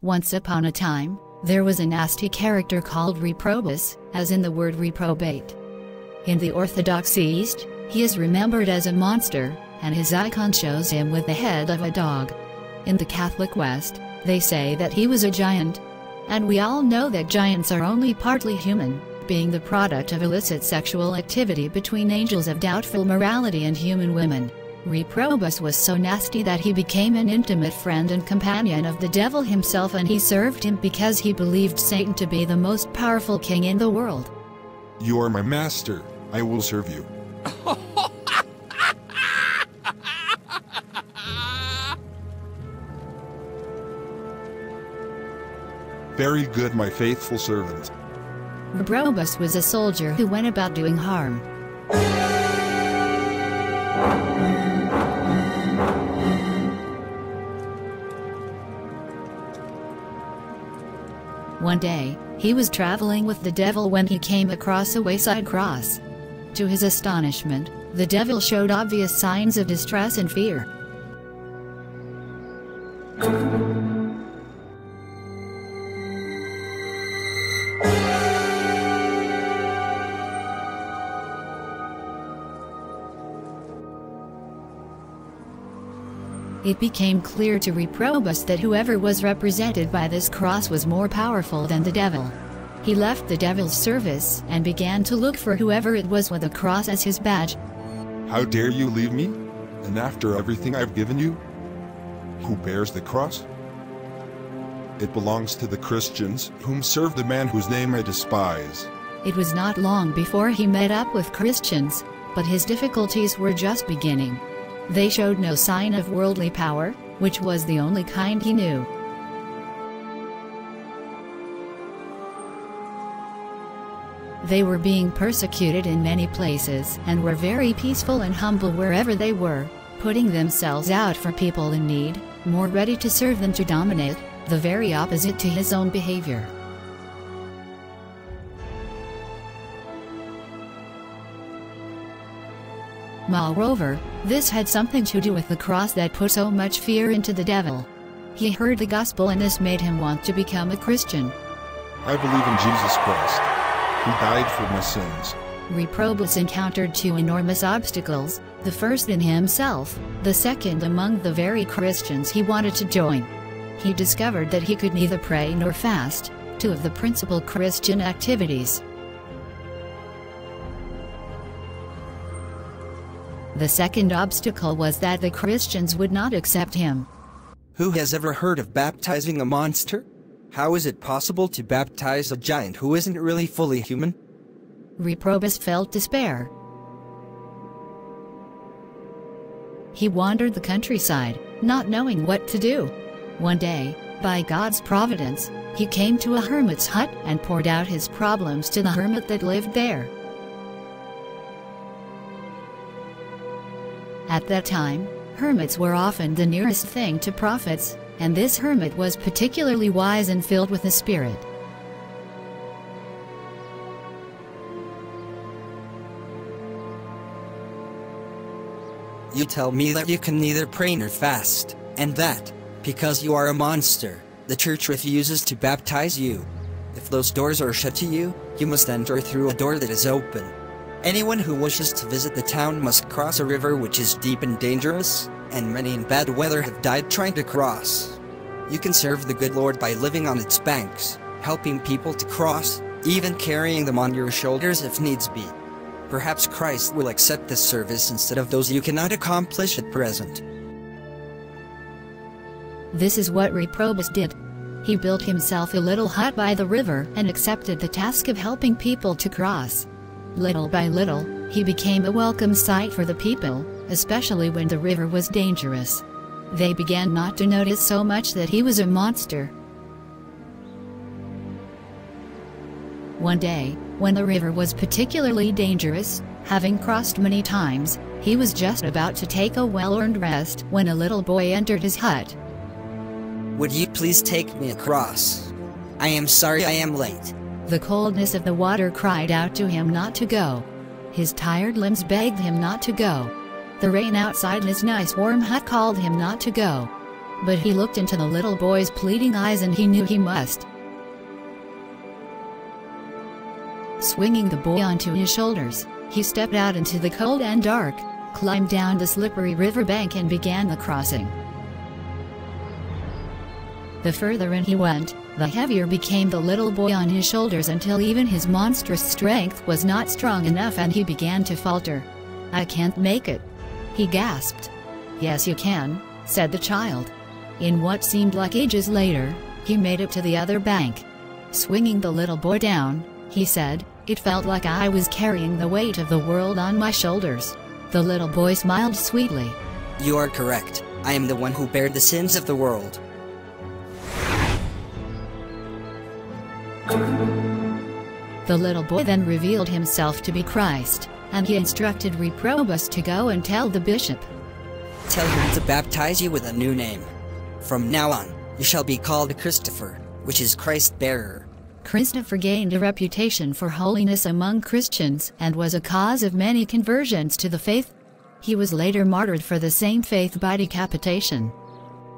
Once upon a time, there was a nasty character called Reprobus, as in the word reprobate. In the Orthodox East, he is remembered as a monster, and his icon shows him with the head of a dog. In the Catholic West, they say that he was a giant. And we all know that giants are only partly human, being the product of illicit sexual activity between angels of doubtful morality and human women. Reprobus was so nasty that he became an intimate friend and companion of the devil himself, and he served him because he believed Satan to be the most powerful king in the world. You are my master, I will serve you. Very good, my faithful servant. Reprobus was a soldier who went about doing harm. One day, he was traveling with the devil when he came across a wayside cross. To his astonishment, the devil showed obvious signs of distress and fear. It became clear to Reprobus that whoever was represented by this cross was more powerful than the devil. He left the devil's service and began to look for whoever it was with a cross as his badge. How dare you leave me? And after everything I've given you? Who bears the cross? It belongs to the Christians, whom serve the man whose name I despise. It was not long before he met up with Christians, but his difficulties were just beginning. They showed no sign of worldly power, which was the only kind he knew. They were being persecuted in many places and were very peaceful and humble wherever they were, putting themselves out for people in need, more ready to serve than to dominate, the very opposite to his own behavior. Moreover, this had something to do with the cross that put so much fear into the devil. He heard the gospel, and this made him want to become a Christian. I believe in Jesus Christ. He died for my sins. Reprobus encountered two enormous obstacles, the first in himself, the second among the very Christians he wanted to join. He discovered that he could neither pray nor fast, two of the principal Christian activities. The second obstacle was that the Christians would not accept him. Who has ever heard of baptizing a monster? How is it possible to baptize a giant who isn't really fully human? Reprobus felt despair. He wandered the countryside, not knowing what to do. One day, by God's providence, he came to a hermit's hut and poured out his problems to the hermit that lived there. At that time, hermits were often the nearest thing to prophets, and this hermit was particularly wise and filled with the Spirit. You tell me that you can neither pray nor fast, and that, because you are a monster, the church refuses to baptize you. If those doors are shut to you, you must enter through a door that is open. Anyone who wishes to visit the town must cross a river which is deep and dangerous, and many in bad weather have died trying to cross. You can serve the good Lord by living on its banks, helping people to cross, even carrying them on your shoulders if needs be. Perhaps Christ will accept this service instead of those you cannot accomplish at present. This is what Reprobus did. He built himself a little hut by the river and accepted the task of helping people to cross. Little by little, he became a welcome sight for the people, especially when the river was dangerous. They began not to notice so much that he was a monster. One day, when the river was particularly dangerous, having crossed many times, he was just about to take a well-earned rest when a little boy entered his hut. Would you please take me across? I am sorry I am late. The coldness of the water cried out to him not to go. His tired limbs begged him not to go. The rain outside his nice warm hut called him not to go. But he looked into the little boy's pleading eyes and he knew he must. Swinging the boy onto his shoulders, he stepped out into the cold and dark, climbed down the slippery riverbank and began the crossing. The further in he went, the heavier became the little boy on his shoulders until even his monstrous strength was not strong enough and he began to falter. "I can't make it," he gasped. "Yes you can," said the child. In what seemed like ages later, he made it to the other bank. Swinging the little boy down, he said, "It felt like I was carrying the weight of the world on my shoulders." The little boy smiled sweetly. You are correct. I am the one who bare the sins of the world. The little boy then revealed himself to be Christ, and he instructed Reprobus to go and tell the bishop. Tell him to baptize you with a new name. From now on, you shall be called Christopher, which is Christ-bearer. Christopher gained a reputation for holiness among Christians and was a cause of many conversions to the faith. He was later martyred for the same faith by decapitation.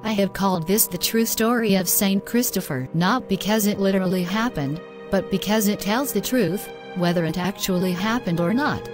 I have called this the true story of Saint Christopher not because it literally happened, but because it tells the truth, whether it actually happened or not.